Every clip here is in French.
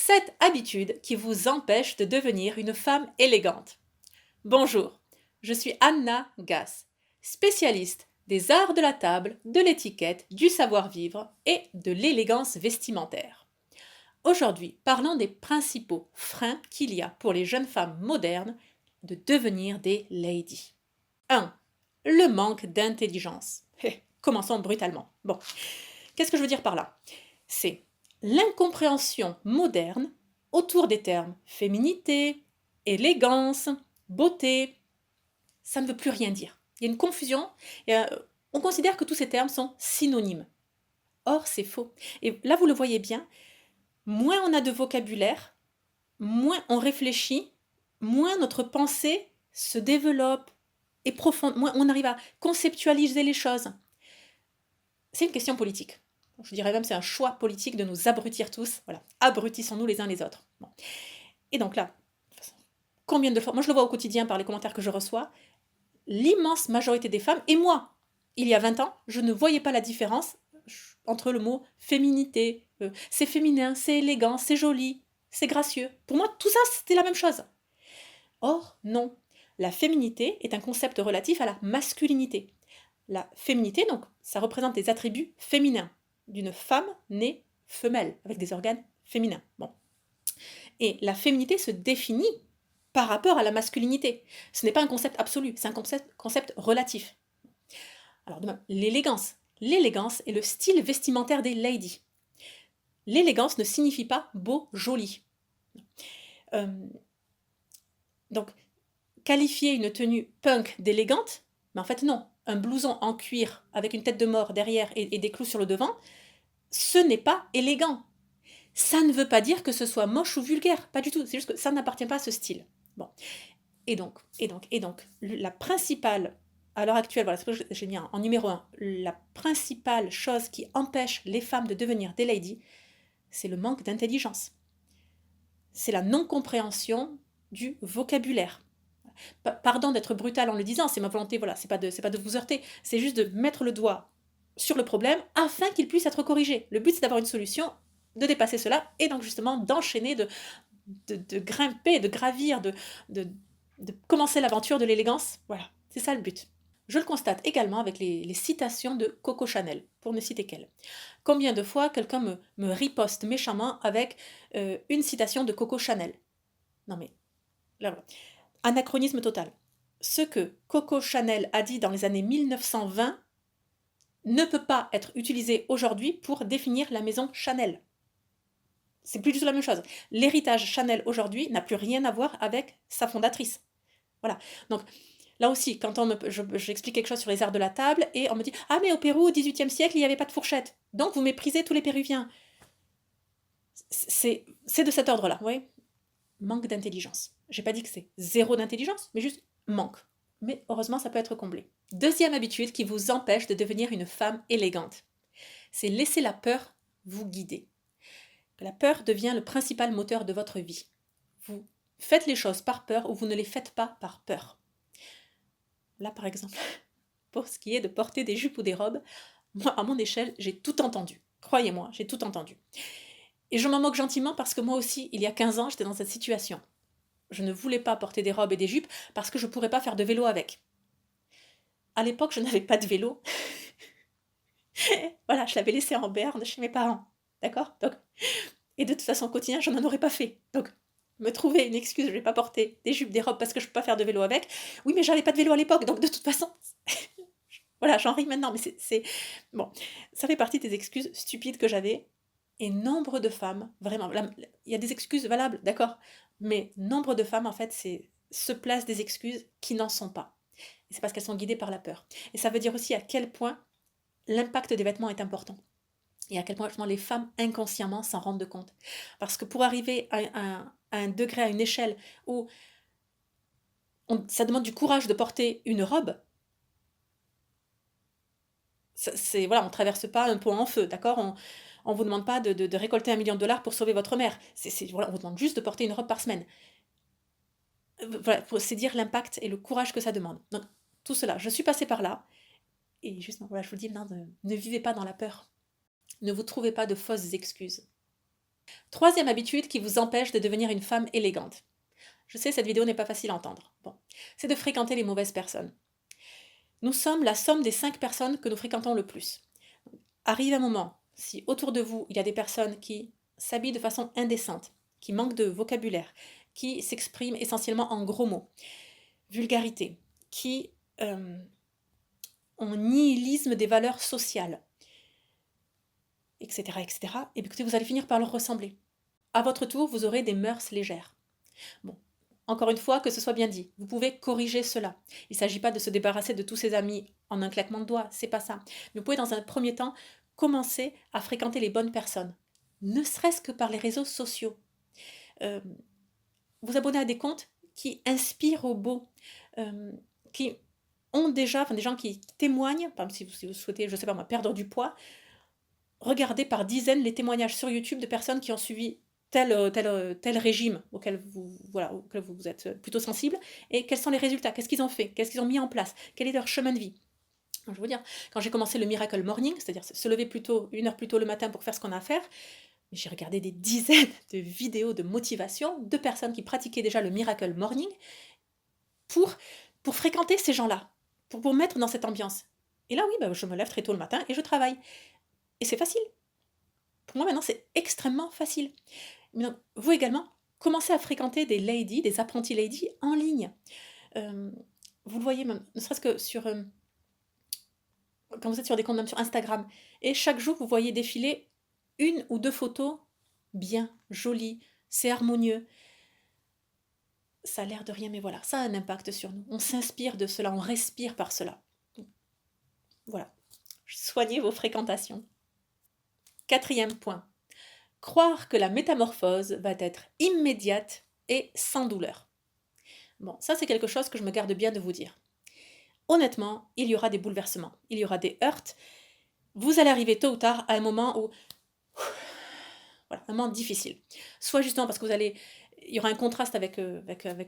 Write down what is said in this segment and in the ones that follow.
7 habitudes qui vous empêchent de devenir une femme élégante. Bonjour, je suis Anna Gass, spécialiste des arts de la table, de l'étiquette, du savoir-vivre et de l'élégance vestimentaire. Aujourd'hui, parlons des principaux freins qu'il y a pour les jeunes femmes modernes de devenir des ladies. 1. Le manque d'intelligence. Commençons brutalement. Bon, qu'est-ce que je veux dire par là? C'est l'incompréhension moderne autour des termes féminité, élégance, beauté. Ça ne veut plus rien dire. Il y a une confusion. On considère que tous ces termes sont synonymes. Or, c'est faux. Et là, vous le voyez bien, moins on a de vocabulaire, moins on réfléchit, moins notre pensée se développe et profonde, moins on arrive à conceptualiser les choses. C'est une question politique. Je dirais même c'est un choix politique de nous abrutir tous. Voilà, abrutissons-nous les uns les autres. Bon. Et donc là, combien de fois, moi je le vois au quotidien par les commentaires que je reçois, l'immense majorité des femmes, et moi, il y a 20 ans, je ne voyais pas la différence entre le mot féminité, c'est féminin, c'est élégant, c'est joli, c'est gracieux. Pour moi, tout ça, c'était la même chose. Or, non. La féminité est un concept relatif à la masculinité. La féminité, donc, ça représente des attributs féminins d'une femme née femelle, avec des organes féminins. Bon. Et la féminité se définit par rapport à la masculinité. Ce n'est pas un concept absolu, c'est un concept relatif. Alors, l'élégance. L'élégance est le style vestimentaire des ladies. L'élégance ne signifie pas beau, joli. Donc, qualifier une tenue punk d'élégante, mais en fait non. Un blouson en cuir avec une tête de mort derrière et des clous sur le devant, ce n'est pas élégant. Ça ne veut pas dire que ce soit moche ou vulgaire, pas du tout. C'est juste que ça n'appartient pas à ce style. Bon. Et donc, la principale, à l'heure actuelle, voilà ce que j'ai mis en numéro 1, la principale chose qui empêche les femmes de devenir des ladies, c'est le manque d'intelligence. C'est la non-compréhension du vocabulaire. Pardon d'être brutal en le disant, c'est ma volonté, voilà, c'est pas de vous heurter, c'est juste de mettre le doigt sur le problème afin qu'il puisse être corrigé. Le but, c'est d'avoir une solution, de dépasser cela, et donc justement d'enchaîner, de grimper, de gravir, de commencer l'aventure de l'élégance. Voilà, c'est ça le but. Je le constate également avec les citations de Coco Chanel, pour ne citer qu'elle. Combien de fois quelqu'un me riposte méchamment avec une citation de Coco Chanel? Non mais, là voilà. Anachronisme total. Ce que Coco Chanel a dit dans les années 1920 ne peut pas être utilisé aujourd'hui pour définir la maison Chanel. C'est plus du tout la même chose. L'héritage Chanel aujourd'hui n'a plus rien à voir avec sa fondatrice. Voilà. Donc, là aussi, quand j'explique quelque chose sur les arts de la table et on me dit « Ah, mais au Pérou, au XVIIIe siècle, il n'y avait pas de fourchette. Donc, vous méprisez tous les Péruviens. » C'est de cet ordre-là, vous voyez ? Manque d'intelligence. J'ai pas dit que c'est zéro d'intelligence, mais juste manque. Mais heureusement, ça peut être comblé. Deuxième habitude qui vous empêche de devenir une femme élégante, c'est laisser la peur vous guider. La peur devient le principal moteur de votre vie. Vous faites les choses par peur ou vous ne les faites pas par peur. Là, par exemple, pour ce qui est de porter des jupes ou des robes, moi, à mon échelle, j'ai tout entendu. Croyez-moi, j'ai tout entendu. Et je m'en moque gentiment parce que moi aussi, il y a 15 ans, j'étais dans cette situation. Je ne voulais pas porter des robes et des jupes parce que je ne pourrais pas faire de vélo avec. À l'époque, je n'avais pas de vélo. Voilà, je l'avais laissé en berne chez mes parents. D'accord ? Donc, et de toute façon, au quotidien, je n'en aurais pas fait. Donc, me trouver une excuse, je ne vais pas porter des jupes, des robes parce que je ne peux pas faire de vélo avec. Oui, mais j'avais pas de vélo à l'époque, donc de toute façon, voilà, j'en ris maintenant, mais c'est... Bon, ça fait partie des excuses stupides que j'avais. Et nombre de femmes, vraiment, là, il y a des excuses valables, d'accord, mais nombre de femmes, en fait, se placent des excuses qui n'en sont pas. Et c'est parce qu'elles sont guidées par la peur. Et ça veut dire aussi à quel point l'impact des vêtements est important. Et à quel point les femmes, inconsciemment, s'en rendent compte. Parce que pour arriver à un degré, à une échelle où ça demande du courage de porter une robe, voilà, on ne traverse pas un pont en feu, d'accord, on ne vous demande pas de récolter $1 million pour sauver votre mère. Voilà, on vous demande juste de porter une robe par semaine. Voilà, c'est dire l'impact et le courage que ça demande. Donc, tout cela, je suis passée par là. Et justement, voilà, je vous dis, non, ne vivez pas dans la peur. Ne vous trouvez pas de fausses excuses. Troisième habitude qui vous empêche de devenir une femme élégante. Je sais, cette vidéo n'est pas facile à entendre. Bon, c'est de fréquenter les mauvaises personnes. Nous sommes la somme des 5 personnes que nous fréquentons le plus. Arrive un moment, si autour de vous, il y a des personnes qui s'habillent de façon indécente, qui manquent de vocabulaire, qui s'expriment essentiellement en gros mots, vulgarité, qui ont nihilisme des valeurs sociales, etc., etc., et bien, écoutez, vous allez finir par leur ressembler. À votre tour, vous aurez des mœurs légères. Bon, encore une fois, que ce soit bien dit, vous pouvez corriger cela. Il ne s'agit pas de se débarrasser de tous ses amis en un claquement de doigts, c'est pas ça. Mais vous pouvez dans un premier temps commencer à fréquenter les bonnes personnes, ne serait-ce que par les réseaux sociaux. Vous abonner à des comptes qui inspirent au beau, qui ont déjà, des gens qui témoignent, par exemple si vous souhaitez, je sais pas moi, perdre du poids, regardez par dizaines les témoignages sur YouTube de personnes qui ont suivi tel régime auquel vous êtes plutôt sensible, et quels sont les résultats, qu'est-ce qu'ils ont fait, qu'est-ce qu'ils ont mis en place, quel est leur chemin de vie. Je veux vous dire, quand j'ai commencé le Miracle Morning, c'est-à-dire se lever plus tôt, 1 heure plus tôt le matin pour faire ce qu'on a à faire, j'ai regardé des dizaines de vidéos de motivation de personnes qui pratiquaient déjà le Miracle Morning pour fréquenter ces gens-là, pour mettre dans cette ambiance. Et là, oui, je me lève très tôt le matin et je travaille. Et c'est facile. Pour moi, maintenant, c'est extrêmement facile. Mais donc, vous également, commencez à fréquenter des ladies, des apprentis ladies en ligne. Vous le voyez même, ne serait-ce que sur... quand vous êtes sur des comptes, même sur Instagram, et chaque jour, vous voyez défiler 1 ou 2 photos bien, jolies, c'est harmonieux. Ça a l'air de rien, mais voilà, ça a un impact sur nous. On s'inspire de cela, on respire par cela. Voilà. Soignez vos fréquentations. 4e point. Croire que la métamorphose va être immédiate et sans douleur. Bon, ça c'est quelque chose que je me garde bien de vous dire. Honnêtement, il y aura des bouleversements, il y aura des heurts. Vous allez arriver tôt ou tard à un moment où... Voilà, un moment difficile. Soit justement parce que il y aura un contraste avec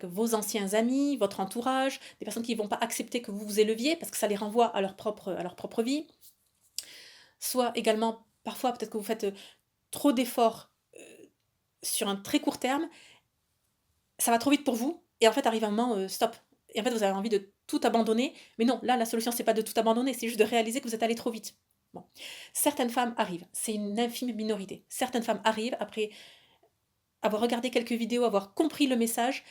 vos anciens amis, votre entourage, des personnes qui ne vont pas accepter que vous vous éleviez parce que ça les renvoie à leur propre vie. Soit également, parfois, peut-être que vous faites trop d'efforts sur un très court terme, ça va trop vite pour vous, et en fait, arrive un moment, stop. Et en fait, vous avez envie de tout abandonner, mais non, là, la solution, c'est pas de tout abandonner, c'est juste de réaliser que vous êtes allé trop vite. Bon. Certaines femmes arrivent, c'est une infime minorité. Certaines femmes arrivent après avoir regardé quelques vidéos, avoir compris le message,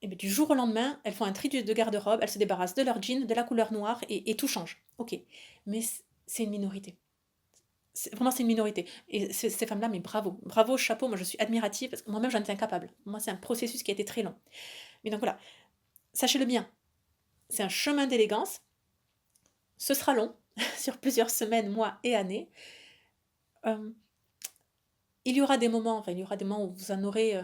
et bien, du jour au lendemain, elles font un tri de garde-robe, elles se débarrassent de leur jean, de la couleur noire, et tout change. Ok, mais c'est une minorité. Vraiment, c'est une minorité. Et ces femmes-là, mais bravo. Bravo, chapeau, moi je suis admirative, parce que moi-même, j'en étais incapable. Moi, c'est un processus qui a été très long. Mais donc voilà, sachez-le bien, c'est un chemin d'élégance. Ce sera long, sur plusieurs semaines, mois et années. Il y aura des moments où vous en aurez...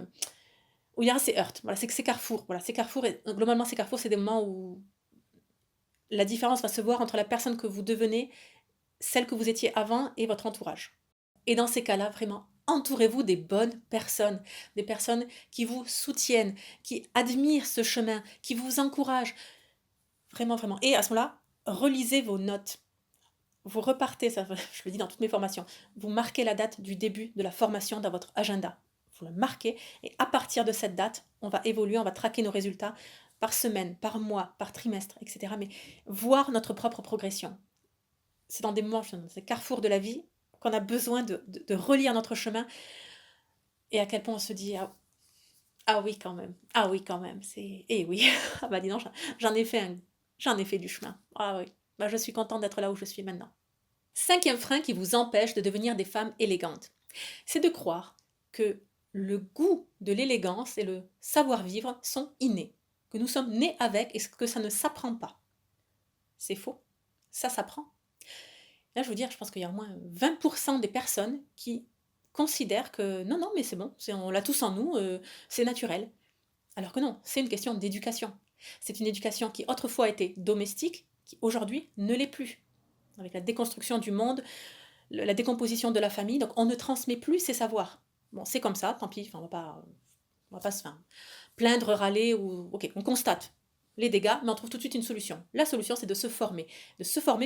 où il y aura ces heurts. Voilà, c'est que ces carrefours. Voilà, ces carrefours, et globalement, ces carrefours, c'est des moments où la différence va se voir entre la personne que vous devenez, celle que vous étiez avant et votre entourage. Et dans ces cas-là, vraiment, entourez-vous des bonnes personnes, des personnes qui vous soutiennent, qui admirent ce chemin, qui vous encouragent. Vraiment, vraiment. Et à ce moment-là, relisez vos notes. Vous repartez, ça, je le dis dans toutes mes formations, vous marquez la date du début de la formation dans votre agenda. Vous le marquez, et à partir de cette date, on va évoluer, on va traquer nos résultats par semaine, par mois, par trimestre, etc. Mais voir notre propre progression. C'est dans des moments, dans ces carrefours de la vie, qu'on a besoin de relire notre chemin, et à quel point on se dit ah oui quand même, oui, ah bah dis donc, j'en ai fait du chemin, ah oui, bah je suis contente d'être là où je suis maintenant. 5e frein qui vous empêche de devenir des femmes élégantes, c'est de croire que le goût de l'élégance et le savoir-vivre sont innés, que nous sommes nés avec et que ça ne s'apprend pas. C'est faux, ça s'apprend. Là, je veux dire, je pense qu'il y a au moins 20% des personnes qui considèrent que non, mais c'est bon, on l'a tous en nous, c'est naturel. Alors que non, c'est une question d'éducation. C'est une éducation qui autrefois était domestique, qui aujourd'hui ne l'est plus. Avec la déconstruction du monde, la décomposition de la famille, donc on ne transmet plus ces savoirs. Bon, c'est comme ça, tant pis, on va pas se plaindre, râler, ok, on constate les dégâts, mais on trouve tout de suite une solution. La solution, c'est de se former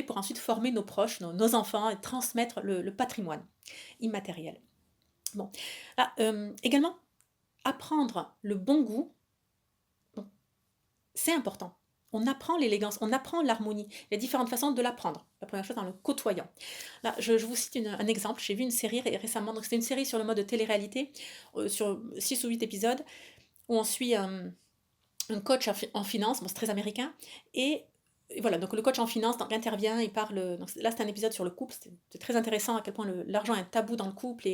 pour ensuite former nos proches, nos enfants, et transmettre le patrimoine immatériel. Bon, là, également, apprendre le bon goût, bon, c'est important. On apprend l'élégance, on apprend l'harmonie. Il y a différentes façons de l'apprendre. La première chose, en le côtoyant. Là, je vous cite un exemple. J'ai vu une série récemment. Donc, c'était une série sur le mode de télé-réalité, sur 6 ou 8 épisodes, où on suit un coach en finance. Bon, c'est très américain. Et voilà, donc le coach en finance donc, intervient, il parle. Donc là, c'est un épisode sur le couple. C'est très intéressant à quel point l'argent est un tabou dans le couple.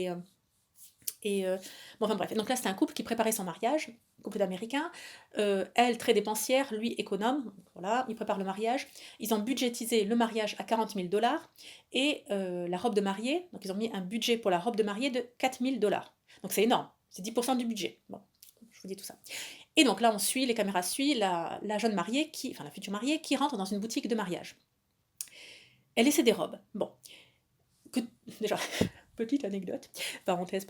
Bon, enfin bref, donc là c'était un couple qui préparait son mariage, un couple d'Américains, elle très dépensière, lui économe, voilà, ils préparent le mariage, ils ont budgétisé le mariage à 40 000 $ et la robe de mariée, donc ils ont mis un budget pour la robe de mariée de 4 000 $. Donc c'est énorme, c'est 10% du budget. Bon, je vous dis tout ça. Et donc là on suit, les caméras suivent la jeune mariée, enfin la future mariée, qui rentre dans une boutique de mariage. Elle essaie des robes. Bon, que, déjà, petite anecdote, parenthèse,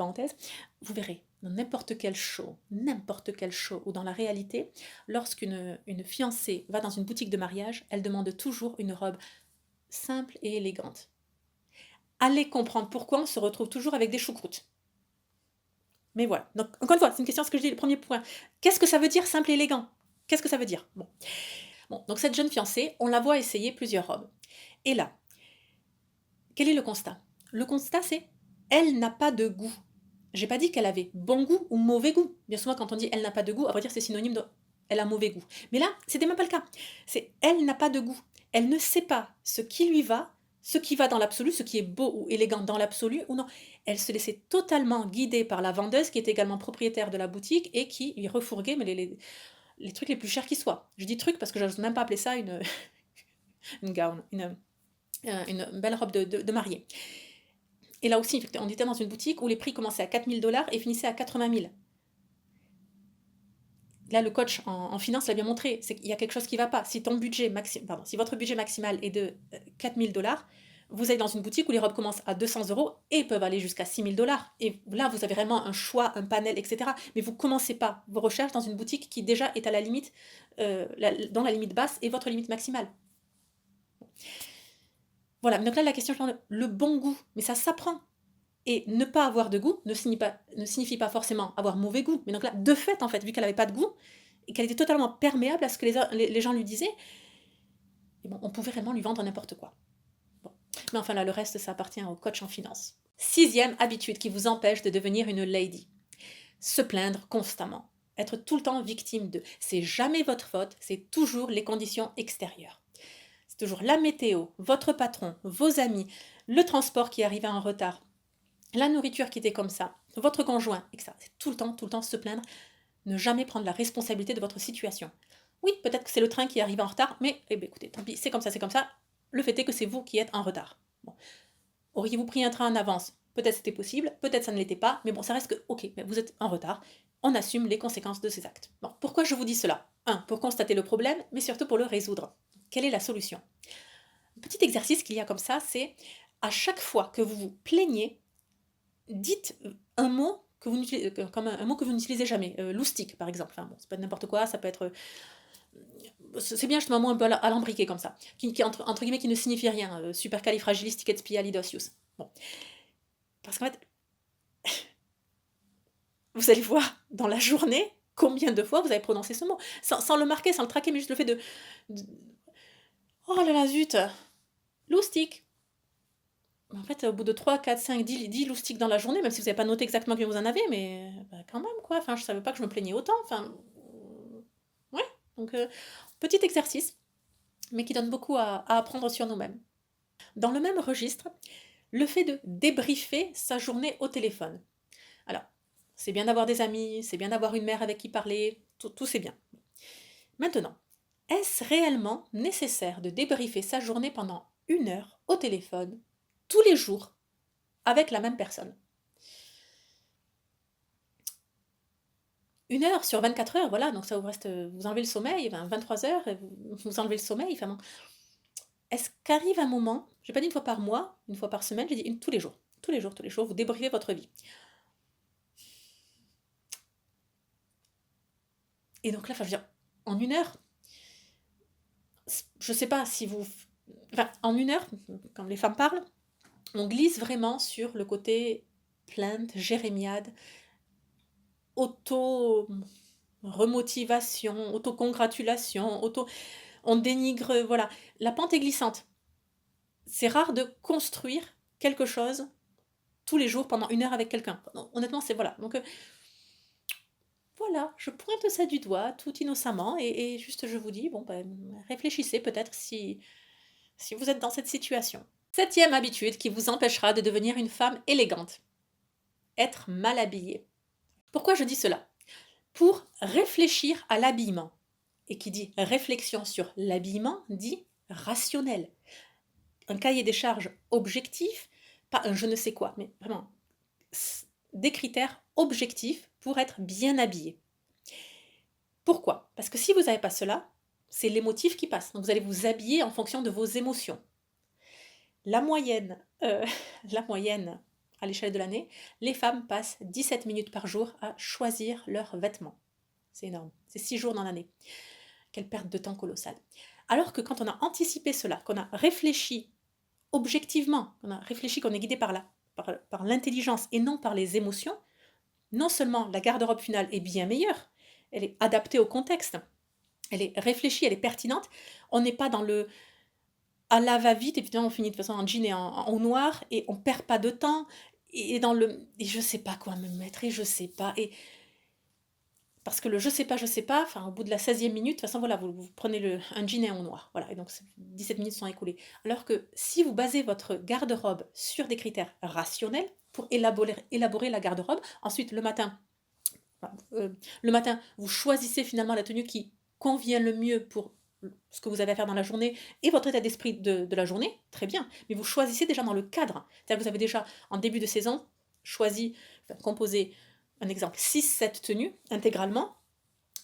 vous verrez, dans n'importe quel show, ou dans la réalité, lorsqu'une fiancée va dans une boutique de mariage, elle demande toujours une robe simple et élégante. Allez comprendre pourquoi on se retrouve toujours avec des choucroutes. Mais voilà, donc encore une fois, c'est une question, ce que je dis, le premier point. Qu'est-ce que ça veut dire simple et élégant? Qu'est-ce que ça veut dire? Bon, donc cette jeune fiancée, on la voit essayer plusieurs robes. Et là, quel est le constat? Le constat, c'est elle n'a pas de goût. J'ai pas dit qu'elle avait bon goût ou mauvais goût. Bien souvent, quand on dit elle n'a pas de goût, à vrai dire, c'est synonyme de elle a mauvais goût. Mais là, c'était même pas le cas. C'est elle n'a pas de goût. Elle ne sait pas ce qui lui va, ce qui va dans l'absolu, ce qui est beau ou élégant dans l'absolu ou non. Elle se laissait totalement guider par la vendeuse qui est également propriétaire de la boutique et qui lui refourguait mais les trucs les plus chers qui soient. Je dis trucs parce que je n'ose même pas appeler ça une gown, une belle robe de mariée. Et là aussi, on était dans une boutique où les prix commençaient à 4 000 $ et finissaient à 80 000. Là, le coach en finance l'a bien montré, c'est qu'il y a quelque chose qui ne va pas. Si si votre budget maximal est de 4 000 $, vous êtes dans une boutique où les robes commencent à 200 € et peuvent aller jusqu'à 6 000 $. Et là, vous avez vraiment un choix, un panel, etc. Mais vous ne commencez pas vos recherches dans une boutique qui déjà est à la limite, dans la limite basse et votre limite maximale. Voilà, donc là, la question, le bon goût, mais ça s'apprend. Et ne pas avoir de goût ne signifie pas forcément avoir mauvais goût. Mais donc là, de fait, en fait, vu qu'elle n'avait pas de goût, et qu'elle était totalement perméable à ce que les gens lui disaient, et bon, on pouvait réellement lui vendre n'importe quoi. Bon. Mais enfin là, le reste, ça appartient au coach en finance. 6e habitude qui vous empêche de devenir une lady. Se plaindre constamment. Être tout le temps victime de. C'est jamais votre faute, c'est toujours les conditions extérieures. C'est toujours la météo, votre patron, vos amis, le transport qui arrivait en retard, la nourriture qui était comme ça, votre conjoint, etc. C'est tout le temps se plaindre, ne jamais prendre la responsabilité de votre situation. Oui, peut-être que c'est le train qui arrive en retard, mais écoutez, tant pis, c'est comme ça. Le fait est que c'est vous qui êtes en retard. Bon. Auriez-vous pris un train en avance? Peut-être c'était possible, peut-être ça ne l'était pas, mais bon, ça reste que, ok, mais vous êtes en retard, on assume les conséquences de ces actes. Bon, pourquoi je vous dis cela? 1. Pour constater le problème, mais surtout pour le résoudre. Quelle est la solution? Un petit exercice qu'il y a comme ça, c'est à chaque fois que vous vous plaignez, dites un mot que vous n'utilisez, comme un mot que vous n'utilisez jamais. Loustic, par exemple. Enfin, bon, c'est pas n'importe quoi, ça peut être. C'est bien justement un mot un peu alambriqué comme ça, qui entre guillemets, qui ne signifie rien. Supercalifragilisticexpialidocious. Bon. Parce qu'en fait, vous allez voir dans la journée combien de fois vous avez prononcé ce mot. Sans le marquer, sans le traquer, mais juste le fait de oh là là, zut! Loustic! En fait, au bout de 3, 4, 5, 10 loustiques dans la journée, même si vous n'avez pas noté exactement combien vous en avez, mais bah, quand même, quoi. Enfin, je savais pas que je me plaignais autant. Enfin, ouais. Donc, petit exercice, mais qui donne beaucoup à apprendre sur nous-mêmes. Dans le même registre, le fait de débriefer sa journée au téléphone. Alors, c'est bien d'avoir des amis, c'est bien d'avoir une mère avec qui parler, tout c'est bien. Maintenant, est-ce réellement nécessaire de débriefer sa journée pendant 1 heure au téléphone, tous les jours, avec la même personne? 1 heure sur 24 heures, voilà, donc ça vous reste, vous enlevez le sommeil, 23 heures, vous enlevez le sommeil, enfin bon. Est-ce qu'arrive un moment, j'ai pas dit une fois par mois, une fois par semaine, j'ai dit tous les jours, vous débriefez votre vie. Et donc là, enfin, je veux dire, en 1 heure, je sais pas si vous. Enfin, en 1 heure, quand les femmes parlent, on glisse vraiment sur le côté plainte, jérémiade, auto-remotivation, auto-congratulation, on dénigre, voilà. La pente est glissante. C'est rare de construire quelque chose tous les jours pendant 1 heure avec quelqu'un. Honnêtement, c'est voilà. Donc, voilà, je pointe ça du doigt tout innocemment et juste je vous dis, bon, ben, réfléchissez peut-être si vous êtes dans cette situation. 7e habitude qui vous empêchera de devenir une femme élégante. Être mal habillée. Pourquoi je dis cela? Pour réfléchir à l'habillement. Et qui dit réflexion sur l'habillement dit rationnel. Un cahier des charges objectif, pas un je ne sais quoi, mais vraiment des critères objectifs pour être bien habillé. Pourquoi? Parce que si vous n'avez pas cela, c'est l'émotif qui passe. Donc vous allez vous habiller en fonction de vos émotions. La moyenne à l'échelle de l'année, les femmes passent 17 minutes par jour à choisir leurs vêtements. C'est énorme. C'est 6 jours dans l'année. Quelle perte de temps colossale. Alors que quand on a anticipé cela, qu'on a réfléchi objectivement, qu'on a réfléchi, qu'on est guidé par l'intelligence et non par les émotions, non seulement la garde-robe finale est bien meilleure, elle est adaptée au contexte, elle est réfléchie, elle est pertinente, on n'est pas dans le à la va-vite, et puis on finit de toute façon en jean et en noir, et on perd pas de temps, et je sais pas quoi me mettre, et je sais pas, et parce que le je sais pas, enfin au bout de la 16e minute, de toute façon voilà, vous prenez un jean et en noir, voilà, et donc 17 minutes sont écoulées. Alors que si vous basez votre garde-robe sur des critères rationnels, pour élaborer la garde-robe, ensuite le matin, vous choisissez finalement la tenue qui convient le mieux pour ce que vous avez à faire dans la journée et votre état d'esprit de la journée, très bien. Mais vous choisissez déjà dans le cadre. C'est-à-dire que vous avez déjà, en début de saison, composé, un exemple, 6-7 tenues intégralement.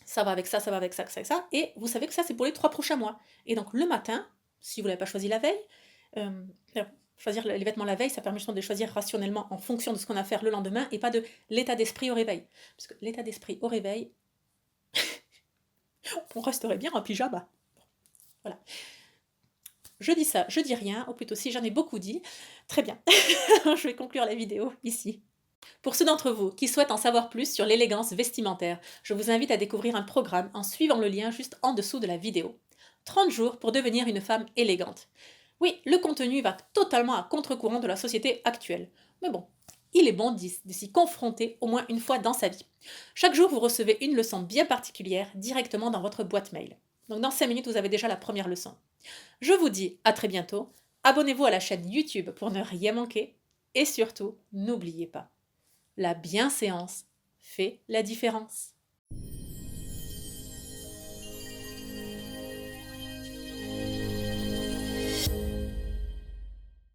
Ça va avec ça, ça va avec ça, ça, ça. Et vous savez que ça, c'est pour les 3 prochains mois. Et donc le matin, si vous ne l'avez pas choisi la veille, choisir les vêtements la veille, ça permet justement de les choisir rationnellement en fonction de ce qu'on a à faire le lendemain et pas de l'état d'esprit au réveil. Parce que l'état d'esprit au réveil, on resterait bien en pyjama. Voilà. Je dis ça, je dis rien, ou plutôt si j'en ai beaucoup dit. Très bien. Je vais conclure la vidéo ici. Pour ceux d'entre vous qui souhaitent en savoir plus sur l'élégance vestimentaire, je vous invite à découvrir un programme en suivant le lien juste en dessous de la vidéo. 30 jours pour devenir une femme élégante. Oui, le contenu va totalement à contre-courant de la société actuelle. Mais bon, il est bon de s'y confronter au moins une fois dans sa vie. Chaque jour, vous recevez une leçon bien particulière directement dans votre boîte mail. Donc dans 5 minutes, vous avez déjà la première leçon. Je vous dis à très bientôt. Abonnez-vous à la chaîne YouTube pour ne rien manquer. Et surtout, n'oubliez pas, la bienséance fait la différence.